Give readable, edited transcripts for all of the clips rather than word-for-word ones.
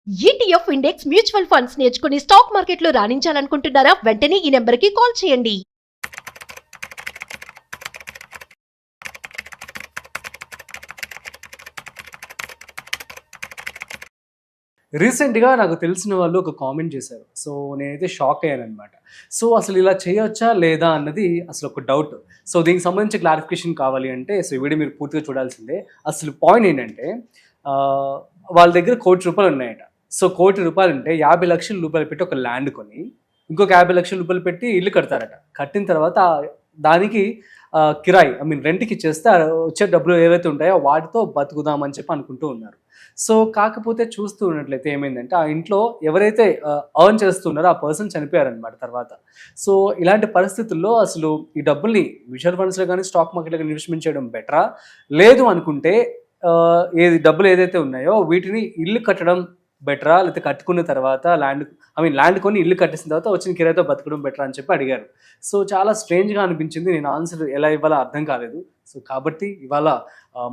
ETF index mutual funds నేర్చుకుని stock మార్కెట్లో రాణించాలనుకుంటున్నారా? వెంటనే ఈ నెంబర్కి కాల్ చేయండి. రీసెంట్‌గా నాకు తెలిసిన వాళ్ళు ఒక కామెంట్ చేశారు. సో, నేనైతే షాక్ అయ్యాననమాట. సో, అసలు ఇలా చేయొచ్చా? లేదా? అన్నది అసలు ఒక డౌట్. సో, దీనికి సంబంధించి క్లారిఫికేషన్ కావాలి అంటే ఈ వీడియో మీరు పూర్తిగా చూడాల్సిందే. అసలు పాయింట్ ఏంటంటే వాళ్ళ దగ్గర ₹1,00,00,000 ఉన్నాయట. సో, ₹1,00,00,000 ఉంటే ₹50,00,000 పెట్టి ఒక ల్యాండ్ కొని, ఇంకొక ₹50,00,000 పెట్టి ఇల్లు కడతారట. కట్టిన తర్వాత దానికి కిరాయి రెంట్‌కి ఇచ్చేస్తే వచ్చే డబ్బులు ఏవైతే ఉంటాయో వాటితో బతుకుదామని చెప్పి అనుకుంటూ ఉన్నారు. సో, కాకపోతే చూస్తూ ఉన్నట్లయితే ఏమైందంటే, ఆ ఇంట్లో ఎవరైతే ఎర్న్ చేస్తున్నారో ఆ పర్సన్ చనిపోయారనమాట తర్వాత. సో, ఇలాంటి పరిస్థితుల్లో అసలు ఈ డబ్బుల్ని మ్యూచువల్ ఫండ్స్‌లో గానీ, స్టాక్ మార్కెట్‌లో గానీ ఇన్వెస్ట్‌మెంట్ చేయడం బెటరా? లేదు అనుకుంటే డబ్బులు ఏదైతే ఉన్నాయో వీటిని ఇల్లు కట్టడం బెటరా? లేకపోతే కట్టుకున్న తర్వాత ల్యాండ్ కొని ఇల్లు కట్టేసిన తర్వాత వచ్చిన కిరాయితో బతకడం బెటరా అని చెప్పి అడిగారు. సో, చాలా స్ట్రేంజ్‌గా అనిపించింది. నేను ఆన్సర్ ఎలా ఇవ్వాలో అర్థం కాలేదు. సో, కాబట్టి ఇవాళ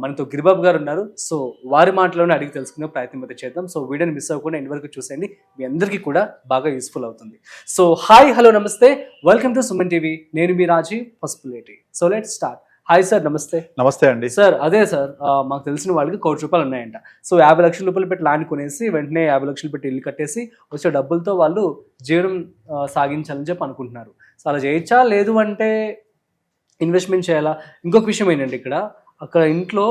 మనతో గిరిబాబు గారు ఉన్నారు. సో, వారి మాటలోనే అడిగి తెలుసుకునే ప్రయత్నం అయితే చేద్దాం. సో, వీడియోని మిస్ అవ్వకుండా ఎండ్ వరకు చూసేయండి. మీ అందరికీ కూడా బాగా యూస్ఫుల్ అవుతుంది. So, hi, hello, namaste, welcome to Suman TV. నేను మీ Rajeev Pasupuleti. So, let's start. Hi sir, namaste. Namaste అండి. సార్, అదే సార్, మాకు తెలిసిన వాళ్ళకి ₹1,00,00,000 ఉన్నాయంట. సో, ₹50,00,000 పెట్టి ల్యాండ్ కొనేసి వెంటనే ₹50,00,000 పెట్టి ఇల్లు కట్టేసి వచ్చే డబ్బులతో వాళ్ళు జీవనం సాగించాలని చెప్పి అనుకుంటున్నారు. సో, అలా చేయొచ్చా? లేదు అంటే ఇన్వెస్ట్మెంట్ చేయాలా? ఇంకొక విషయం ఏంటంటే ఇక్కడ అక్కడ ఇంట్లో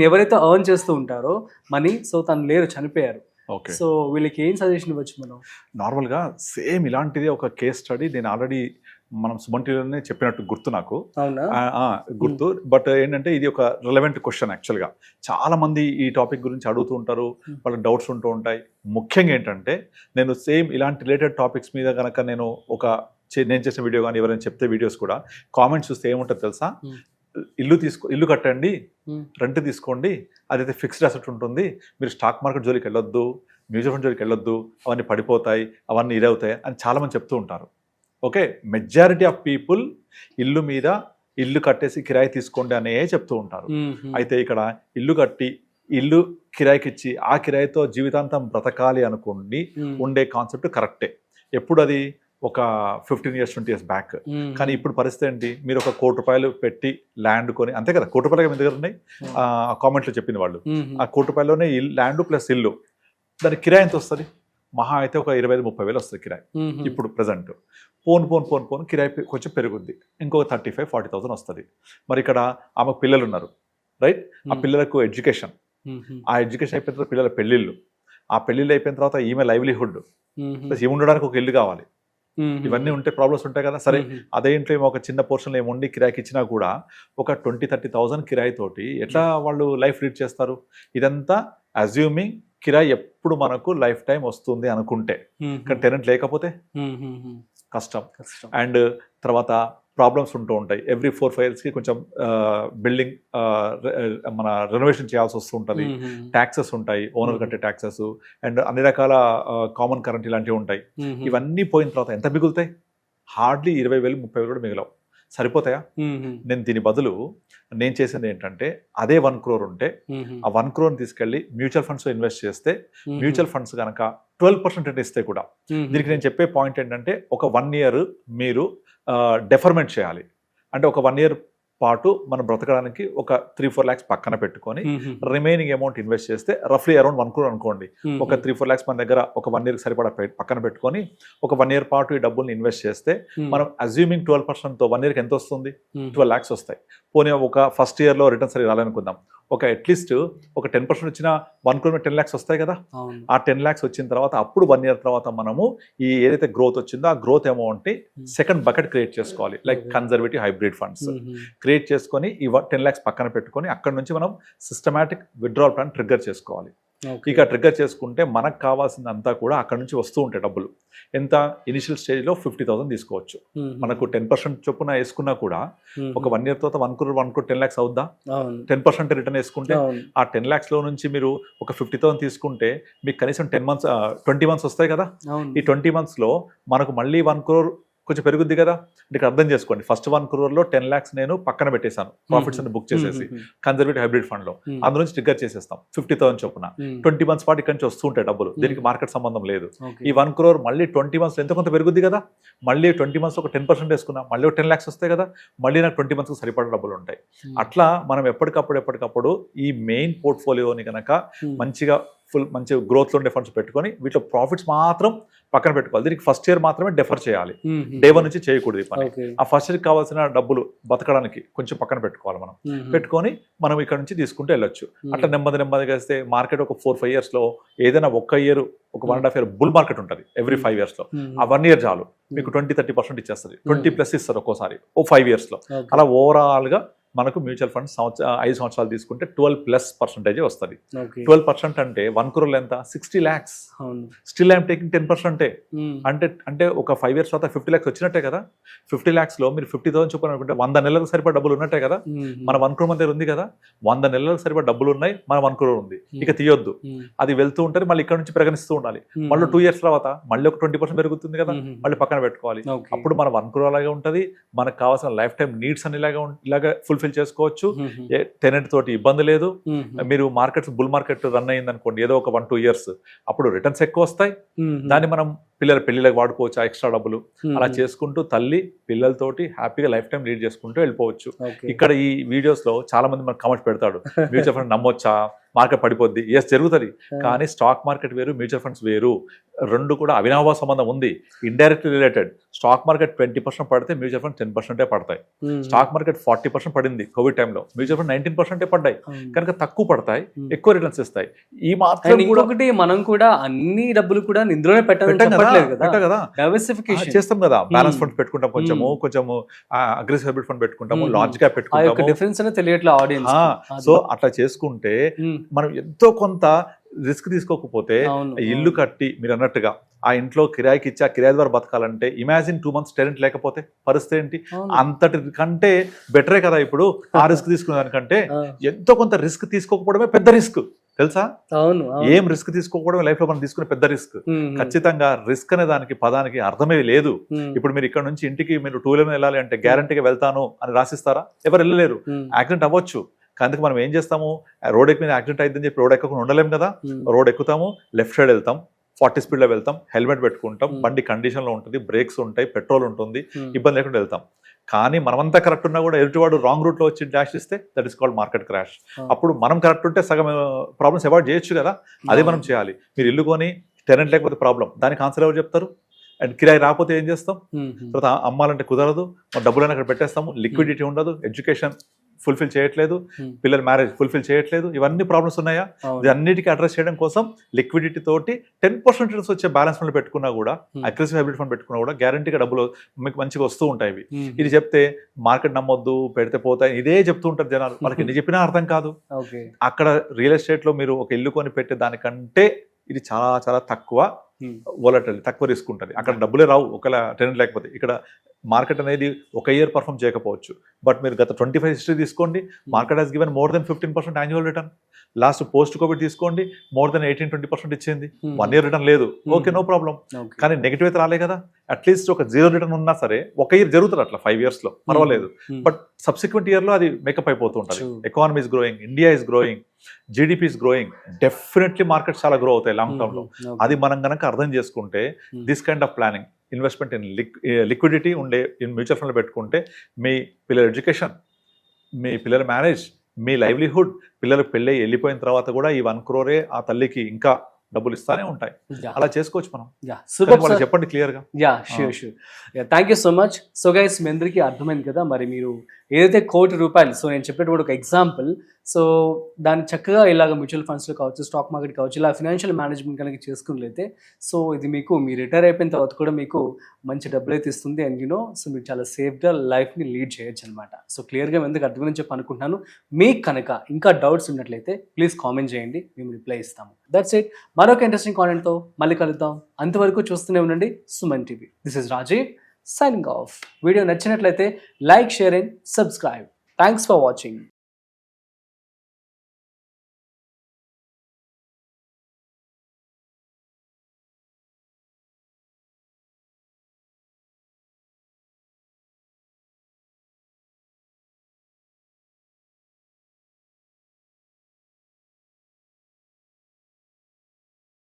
ఎవరైతే ఎర్న్ చేస్తూ ఉంటారో మనీ, సో తను లేరు, చనిపోయారు. ఓకే. సో, వీళ్ళకి ఏం సజెషన్ ఇవ్వచ్చు మనం? నార్మల్గా సేమ్ ఇలాంటిది ఒక కేస్ స్టడీ నేను ఆల్రెడీ మనం సుమన్ టీవీలోనే చెప్పినట్టు గుర్తు నాకు. అవునా? గుర్తు. బట్ ఏంటంటే ఇది ఒక రిలవెంట్ క్వశ్చన్ యాక్చువల్గా. చాలా మంది ఈ టాపిక్ గురించి అడుగుతూ ఉంటారు, వాళ్ళకి డౌట్స్ ఉంటూ ఉంటాయి. ముఖ్యంగా ఏంటంటే నేను సేమ్ ఇలాంటి రిలేటెడ్ టాపిక్స్ మీద కనుక నేను నేను చేసిన వీడియో కానీ ఎవరైనా చెప్తే వీడియోస్ కూడా కామెంట్స్ చూస్తే ఏముంటుంది తెలుసా? ఇల్లు కట్టండి, రెంట్ తీసుకోండి, అదైతే ఫిక్స్డ్ అసెట్ ఉంటుంది, మీరు స్టాక్ మార్కెట్ జోలికి వెళ్ళొద్దు, మ్యూచువల్ ఫండ్ జోలికి వెళ్ళొద్దు, అవన్నీ పడిపోతాయి, అవన్నీ ఇదవుతాయి అని చాలామంది చెప్తూ ఉంటారు. ఓకే, మెజారిటీ ఆఫ్ పీపుల్ ఇల్లు కట్టేసి కిరాయి తీసుకోండి అనే చెప్తూ ఉంటారు. అయితే ఇక్కడ ఇల్లు కట్టి ఇల్లు కిరాయికి ఇచ్చి ఆ కిరాయితో జీవితాంతం బ్రతకాలి అనుకోండి ఉండే కాన్సెప్ట్ కరెక్టే. ఎప్పుడు అది ఒక 15 years 20 years బ్యాక్. కానీ ఇప్పుడు పరిస్థితి ఏంటి? మీరు ఒక ₹1,00,00,000 పెట్టి ల్యాండ్ కొని, అంతే కదా, ₹1,00,00,000 మీ దగ్గర ఉన్నాయి. కామెంట్లో చెప్పిన వాళ్ళు ఆ ₹1,00,00,000లోనే ల్యాండ్ ప్లస్ ఇల్లు, దాని కిరాయి ఎంత వస్తుంది? మహా అయితే ఒక 25,000-30,000 వస్తుంది కిరాయి ఇప్పుడు ప్రజెంట్. పోను కిరాయి కొంచెం పెరుగుద్ది, ఇంకొక 35,000-40,000 వస్తుంది. మరి ఇక్కడ ఆమెకు పిల్లలు ఉన్నారు, రైట్? ఆ పిల్లలకు ఎడ్యుకేషన్, ఆ ఎడ్యుకేషన్ అయిపోయిన తర్వాత పిల్లల పెళ్ళిళ్ళు, ఆ పెళ్ళిళ్ళు అయిపోయిన తర్వాత ఈమె లైవ్లీహుడ్ ప్లస్ ఈమె ఉండడానికి ఒక ఇల్లు కావాలి. ఇవన్నీ ఉంటే ప్రాబ్లమ్స్ ఉంటాయి కదా. సరే, అదే ఇంట్లో ఏమో ఒక చిన్న పోర్షన్లో ఏముండి కిరాయికి ఇచ్చినా కూడా ఒక 20,000-30,000 కిరాయి తోటి ఎట్లా వాళ్ళు లైఫ్ లీడ్ చేస్తారు? ఇదంతా అజ్యూమింగ్ కిరాయి ఎప్పుడు మనకు లైఫ్ టైం వస్తుంది అనుకుంటే. కానీ టెనెంట్ లేకపోతే కష్టం. అండ్ తర్వాత ప్రాబ్లమ్స్ ఉంటూ ఉంటాయి. ఎవ్రీ 4-5 yearsకి కొంచెం బిల్డింగ్ మన రెనోవేషన్ చేయాల్సి వస్తుంటుంది. ట్యాక్సెస్ ఉంటాయి, ఓనర్ కట్టే ట్యాక్సెస్, అండ్ అన్ని రకాల కామన్ కరెంట్ ఇలాంటివి ఉంటాయి. ఇవన్నీ పోయిన తర్వాత ఎంత మిగులుతాయి? హార్డ్లీ 20,000-30,000 కూడా మిగలవు. సరిపోతాయా? నేను దీని బదులు నేను చేసింది ఏంటంటే, అదే 1 crore ఉంటే ఆ 1 crore తీసుకెళ్ళి మ్యూచువల్ ఫండ్స్లో ఇన్వెస్ట్ చేస్తే, మ్యూచువల్ ఫండ్స్ కనుక 12% రిటర్న్ ఇస్తే కూడా, దీనికి నేను చెప్పే పాయింట్ ఏంటంటే, ఒక 1 year మీరు డెఫర్మెంట్ చేయాలి. అంటే ఒక 1 year పాటు మనం బ్రతకడానికి ఒక 3-4 lakhs పక్కన పెట్టుకొని రిమైనింగ్ అమౌంట్ ఇన్వెస్ట్ చేస్తే రఫ్లీ అరౌండ్ 1 crore అనుకోండి. ఒక 3-4 lakhs మన దగ్గర ఒక 1 yearకి సరిపడా పక్కన పెట్టుకొని ఒక 1 year పాటు ఈ డబ్బుల్ని ఇన్వెస్ట్ చేస్తే మనం అజ్యూమింగ్ 12%తో 1 yearకి ఎంత వస్తుంది? 12 lakhs వస్తాయి. పోనీ ఒక ఫస్ట్ ఇయర్లో రిటర్న్ సరిగ్గా రాలనుకుందాం, ఒక అట్లీస్ట్ ఒక 10% వచ్చిన 1 crore 10 lakhs వస్తాయి కదా. ఆ 10 lakhs వచ్చిన తర్వాత అప్పుడు 1 year తర్వాత మనము ఈ ఏదైతే గ్రోత్ వచ్చిందో ఆ గ్రోత్ అమౌంట్ని సెకండ్ బకెట్ క్రియేట్ చేసుకోవాలి, like conservative hybrid funds create చేసుకొని ఈ 10 lakhs పక్కన పెట్టుకొని అక్కడ నుంచి మనం సిస్టమాటిక్ విత్డ్రావల్ ప్లాన్ ట్రిగ్గర్ చేసుకోవాలి. ఇక ట్రిగ్గర్ చేసుకుంటే మనకు కావాల్సిందంతా కూడా అక్కడ నుంచి వస్తూ ఉంటాయి డబ్బులు. ఎంత? ఇనిషియల్ స్టేజ్లో 50,000 తీసుకోవచ్చు. మనకు 10% చొప్పున వేసుకున్నా కూడా ఒక 1 year తర్వాత 1 crore 10 lakhs అవుద్దా? 10% రిటర్న్ వేసుకుంటే ఆ 10 lakhsలో నుంచి మీరు ఒక 50,000 తీసుకుంటే మీకు కనీసం 20 months వస్తాయి కదా. ఈ 20 monthsలో మనకు మళ్ళీ 1 crore కొంచెం పెరుగుద్ది కదా. ఇక్కడ అర్థం చేసుకోండి, ఫస్ట్ 1 crore 10 lakhs నేను పక్కన పెట్టేశాను, ప్రాఫిట్స్ అని బుక్ చేసేసి కన్జర్వేటివ్ హైబ్రిడ్ ఫండ్ లో. అందులో నుంచి ట్రిగ్గర్ చేసేస్తాం 50,000 చొప్పున. 20 months పాటు ఇక్కడ నుంచి వస్తూ ఉంటాయి డబ్బులు, దీనికి మార్కెట్ సంబంధం లేదు. ఈ 1 crore మళ్ళీ 20 months ఎంత కొంత పెరుగుద్ది కదా, మళ్ళీ 20 months ఒక 10% వేసుకున్నా మళ్ళీ 10 lakhs వస్తాయి కదా, మళ్ళీ నాకు 20 months సరిపడే డబ్బులు ఉంటాయి. అట్లా మనం ఎప్పటికప్పుడు ఈ మెయిన్ పోర్ట్ఫోలియోని కనుక మంచిగా మంచి గ్రోత్ లో ఉండే ఫండ్స్ పెట్టుకొని వీటిలో ప్రాఫిట్స్ మాత్రం పక్కన పెట్టుకోవాలి. దీనికి ఫస్ట్ ఇయర్ మాత్రమే డెఫర్ చేయాలి, డే 1 నుంచి చేయకూడదు ఈ పని. ఆ ఫస్ట్ ఇయర్ కావాల్సిన డబ్బులు బతకడానికి కొంచెం పక్కన పెట్టుకోవాలి మనం. పెట్టుకొని మనం ఇక్కడ నుంచి తీసుకుంటూ వెళ్ళొచ్చు. అట్లా నెమ్మదిగా వేస్తే మార్కెట్ ఒక 4-5 years లో ఏదైనా ఒక 1.5 year బుల్ మార్కెట్ ఉంటుంది ఎవ్రీ 5 years లో. ఆ 1 year చాలు మీకు 20-30% ఇచ్చేస్తుంది, 20+ ఇస్తారు ఒక్కోసారి ఓ 5 years లో. అలా ఓవరాల్ గా మనకు మ్యూచువల్ ఫండ్స్ 5 సంవత్సరాలు తీసుకుంటే 12+% వస్తుంది. 12% అంటే 1 crore ఎంత, 60 lakhs. Still I'm taking 10%. అంటే ఒక 5 years తర్వాత 50 lakhs వచ్చినట్టే కదా. 50 lakhs లో మీరు 50,000 చొప్పున అనుకుంటే 100 నెలలకు సరిపడా డబ్బులు ఉన్నట్టే కదా. మన 1 crore మన దగ్గర ఉంది కదా, 100 నెలలకు సరిపడా డబ్బులు ఉన్నాయి, మన 1 crore ఉంది. ఇక తీయొద్దు, అది వెళ్తూ ఉంటుంది, మళ్ళీ ఇక్కడ నుంచి ప్రగణిస్తూ ఉండాలి. మళ్ళీ 2 years తర్వాత మళ్ళీ ఒక 20% పెరుగుతుంది కదా, మళ్ళీ పక్కన పెట్టుకోవాలి. అప్పుడు మన 1 crore అలాగే ఉంటుంది. మనకు కావాల్సిన లైఫ్ టైం నీడ్స్ అని ఇలాగా ఫుల్ఫిల్ చేసుకోవచ్చు. టెనెంట్ తోటి ఇబ్బంది లేదు. మీరు మార్కెట్స్ బుల్ మార్కెట్ రన్ అయింది అనుకోండి ఏదో ఒక 1-2 years, అప్పుడు రిటర్న్స్ ఎక్కువ వస్తాయి. దాన్ని మనం పిల్లల పెళ్లిలకు వాడుకోవచ్చు, ఎక్స్ట్రా డబ్బులు. అలా చేసుకుంటూ తల్లి పిల్లలతోటి హ్యాపీగా లైఫ్ టైం లీడ్ చేసుకుంటూ వెళ్ళిపోవచ్చు. ఇక్కడ ఈ వీడియోస్ లో చాలా మంది మనకు కామెంట్ పెడతాడు, మ్యూచువల్ ఫండ్ నమ్మొచ్చా, మార్కెట్ పడిపోద్ది. ఎస్ జరుగుతుంది, కానీ స్టాక్ మార్కెట్ వేరు, మ్యూచువల్ ఫండ్స్ వేరు. రెండు కూడా అవినాభావ సంబంధం ఉంది, ఇండైరెక్ట్లీ రిలేటెడ్. స్టాక్ మార్కెట్ 20% పడితే మ్యూచువల్ ఫండ్ 10% పడతాయి. స్టాక్ మార్కెట్ 40% పడింది కోవిడ్ టైంలో, మ్యూచువల్ ఫండ్ 19% పడ్డాయి. కనుక తక్కువ పడతాయి, ఎక్కువ రిటర్న్స్ ఇస్తాయి. ఈ మాత్రం ఇంకొకటి మనం కూడా అన్ని డబ్బులు కూడా ఇందులోనే పెట్టాం కదా, డైవర్సిఫికేషన్ చేస్తాం కదా. బ్యాలెన్స్ ఫండ్ పెట్టుకుంటాం, కొంచెము అగ్రెసివ్ హైబ్రిడ్ ఫండ్ పెట్టుకుంటాము, లార్జ్ క్యాప్ పెట్టుకుంటాము. డిఫరెన్స్ అనేది తెలియట్లేదు ఆడియన్స్. సో అట్లా చేసుకుంటే మనం ఎంతో కొంత రిస్క్ తీసుకోకపోతే, ఇల్లు కట్టి మీరు అన్నట్టుగా ఆ ఇంట్లో కిరాయికి ఇచ్చి ఆ కిరాయి ద్వారా బతకాలంటే ఇమాజిన్ 2 months టెనెంట్ లేకపోతే పరిస్థితి ఏంటి? అంతటి కంటే బెటరే కదా ఇప్పుడు ఆ రిస్క్ తీసుకునే దానికంటే. ఎంతో కొంత రిస్క్ తీసుకోకపోవడమే పెద్ద రిస్క్ తెలుసా. ఏం రిస్క్ తీసుకోకపోవడం లైఫ్ లో మనం తీసుకునే పెద్ద రిస్క్. ఖచ్చితంగా రిస్క్ అనే దానికి పదానికి అర్థమే లేదు. ఇప్పుడు మీరు ఇక్కడ నుంచి ఇంటికి మీరు 2-wheeler వెళ్ళాలి అంటే గ్యారంటీగా వెళ్తాను అని రాసిస్తారా? ఎవరు వెళ్ళలేరు, యాక్సిడెంట్ అవ్వచ్చు. అందుకు మనం ఏం చేస్తాము, రోడ్ ఎక్కి యాక్సిడెంట్ అయిందని చెప్పి రోడ్ ఎక్కకుండా ఉండలేము కదా. రోడ్ ఎక్కుతాము, లెఫ్ట్ సైడ్ వెళ్తాం, 40 speed లో వెళ్తాం, హెల్మెట్ పెట్టుకుంటాం, బండి కండిషన్ లో ఉంటుంది, బ్రేక్స్ ఉంటాయి, పెట్రోల్ ఉంటుంది, ఇబ్బంది లేకుండా వెళ్తాం. కానీ మనమంతా కరెక్ట్ ఉన్నా కూడా ఎదుటివాడు రాంగ్ రూట్ లో వచ్చి డాష్ ఇస్తే that is called market crash. అప్పుడు మనం కరెక్ట్ ఉంటే సగం ప్రాబ్లమ్స్ అవాయిడ్ చేయొచ్చు కదా. అదే మనం చేయాలి. మీరు ఇల్లు కొని టెనెంట్ లేకపోతే ప్రాబ్లం, దానికి ఆన్సర్ ఎవరు చెప్తారు? అండ్ కిరాయి రాకపోతే ఏం చేస్తాం? తర్వాత అమ్మాలంటే కుదరదు, డబ్బులైనా అక్కడ పెట్టేస్తాము, లిక్విడిటీ ఉండదు, ఎడ్యుకేషన్ ఫుల్ఫిల్ చేయట్లేదు, పిల్లల మ్యారేజ్ ఫుల్ఫిల్ చేయట్లేదు, ఇవన్నీ ప్రాబ్లమ్స్ ఉన్నాయా? అన్నిటికీ అడ్రస్ చేయడం కోసం లిక్విడిటీ తోటి 10% వచ్చే బ్యాలెన్స్ ఫండ్ పెట్టుకున్నా కూడా, అగ్రెసివ్ హైబ్రిడ్ ఫండ్ పెట్టుకున్నా కూడా గ్యారంటీగా డబ్బులు మీకు మంచిగా వస్తూ ఉంటాయి. ఇది చెప్తే మార్కెట్ నమ్మొద్దు, పెడితే పోతాయి, ఇదే చెప్తూ ఉంటారు జనాలు. వాళ్ళకి ఎన్ని చెప్పినా అర్థం కాదు. అక్కడ రియల్ ఎస్టేట్ లో మీరు ఒక ఇల్లు కొని పెట్టే దానికంటే ఇది చాలా చాలా తక్కువ వోలటిలిటీ, తక్కువ రిస్క్ ఉంటుంది. అక్కడ డబ్బులే రావు ఒకవేళ టెనెంట్ లేకపోతే. ఇక్కడ మార్కెట్ అనేది ఒక ఇయర్ పర్ఫామ్ చేయకపోవచ్చు, బట్ మీరు గత 25 హిస్టరీ తీసుకోండి, market has given more than 15% annual return. Last post Covid తీసుకోండి, మోర్ దెన్ 18-20% ఇచ్చింది. 1 year రిటర్న్ లేదు, ఓకే నో ప్రాబ్లం. కానీ నెగిటివ్ అయితే రాలే కదా. అట్లీస్ట్ ఒక 0 రిటర్న్ ఉన్నా సరే ఒక ఇయర్ జరుగుతుంది అట్లా 5 years లో పర్వాలేదు. బట్ సబ్సిక్వెంట్ ఇయర్ లో అది మేకప్ అయిపోతూ ఉంటుంది. Economy is growing, India is growing, GDP is growing, definitely markets చాలా గ్రో అవుతాయి లాంగ్ టర్మ్ లో. అది మనం కనుక అర్థం చేసుకుంటే, this kind of planning, investment in liquidity ఉండే మ్యూచువల్ ఫండ్లో పెట్టుకుంటే మీ పిల్లల ఎడ్యుకేషన్, మీ పిల్లల మ్యారేజ్, మీ లైవ్లీహుడ్, పిల్లలకు పెళ్ళి వెళ్ళిపోయిన తర్వాత కూడా ఈ 1 crore ఆ తల్లికి ఇంకా డబ్బులు ఇస్తానే ఉంటాయి. అలా చేసుకోవచ్చు మనం. చెప్పండి క్లియర్ గా. Sure. Thank you so much. So guys, మీ అందరికీ అర్థమైంది కదా. మరి మీరు ఏదైతే ₹1,00,00,000, సో నేను చెప్పేటప్పుడు ఒక ఎగ్జాంపుల్, సో దాన్ని చక్కగా ఇలాగ మ్యూచువల్ ఫండ్స్లో కావచ్చు, స్టాక్ మార్కెట్ కావచ్చు, ఇలా ఫినాన్షియల్ మేనేజ్మెంట్ కనుక చేసుకున్నట్లయితే, సో ఇది మీకు మీ రిటైర్ అయిపోయిన తర్వాత కూడా మీకు మంచి డబ్బులు అయితే ఇస్తుంది. అండ్ యూనో, సో మీరు చాలా సేఫ్గా లైఫ్ని లీడ్ చేయొచ్చు అనమాట. సో క్లియర్గా ఎందుకు అర్థమని చెప్పి అనుకుంటున్నాను. మీకు కనుక ఇంకా డౌట్స్ ఉన్నట్లయితే ప్లీజ్ కామెంట్ చేయండి, మేము రిప్లై ఇస్తాము. That's it. మరొక ఇంట్రెస్టింగ్ కాంటెంట్తో మళ్ళీ కలుద్దాం. అంతవరకు చూస్తూనే ఉండండి Suman TV. This is Rajeev signing off. Video నచ్చినట్లయితే like, share and subscribe. Thanks for watching.